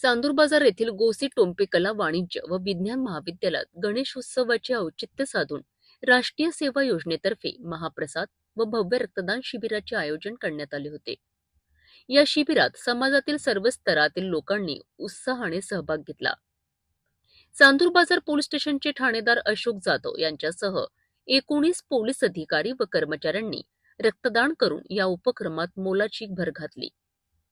चांदूर बाजार येथील गोसी टोम्पे कला वाणिज्य व विज्ञान महाविद्यालयात गणेशोत्सवाचे औचित्य साधून राष्ट्रीय सेवा योजनेतर्फे महाप्रसाद व भव्य रक्तदान शिबिराचे आयोजन करण्यात आले होते। या शिबिरात समाजातील सर्व स्तरातील लोकांनी उत्साहाने सहभाग घेतला। चांदूर बाजार पोलीस स्टेशनचे ठाणेदार अशोक जाधव यांच्यासह 19 पोलीस अधिकारी व कर्मचाऱ्यांनी रक्तदान करून या उपक्रमात मोलाची भर घातली।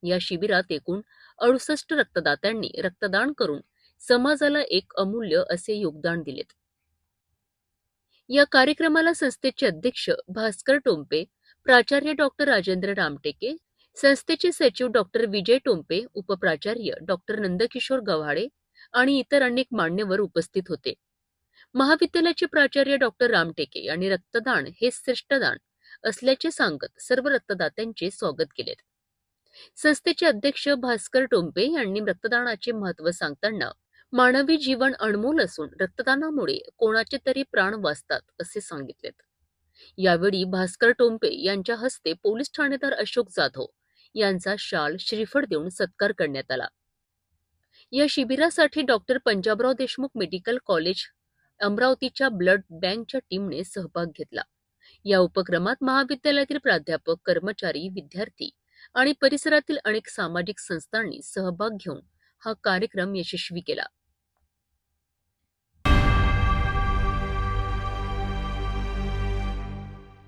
या शिबिरात एकूण 68 रक्तदात्यांनी रक्तदान करून समाजाला एक अमूल्य असे योगदान दिलेत। या कार्यक्रमाला संस्थेचे अध्यक्ष भास्कर टोम्पे, प्राचार्य डॉक्टर राजेंद्र रामटेके, संस्थेचे सचिव डॉक्टर विजय टोम्पे, उपप्राचार्य डॉक्टर नंदकिशोर गव्हाडे आणि इतर अनेक मान्यवर उपस्थित होते। महाविद्यालयाचे प्राचार्य डॉक्टर रामटेके यांनी रक्तदान हे श्रेष्ठदान असल्याचे सांगत सर्व रक्तदात्यांचे स्वागत केले। संस्थेचे अध्यक्ष भास्कर टोम्पे यांनी रक्तदानाचे महत्त्व सांगताना मानवी जीवन अनमोल असून रक्तदानामुळे कोणाचे तरी प्राण वाचतात असे सांगितलेत। यावेळी भास्कर टोम्पे यांच्या हस्ते पोलीस ठाणेदार अशोक जाधव यांचा शाल श्रीफळ देऊन सत्कार करण्यात आला। या शिबिरासाठी doctor Panjabrao Deshmukh medical college अमरावतीच्या ब्लड बँकच्या टीमने सहभाग घेतला। या उपक्रमात महाविद्यालयातील प्राध्यापक, कर्मचारी, विद्यार्थी आणि परिसरातील अनेक सामाजिक संस्थांनी सहभाग घेऊन हा कार्यक्रम यशस्वी केला।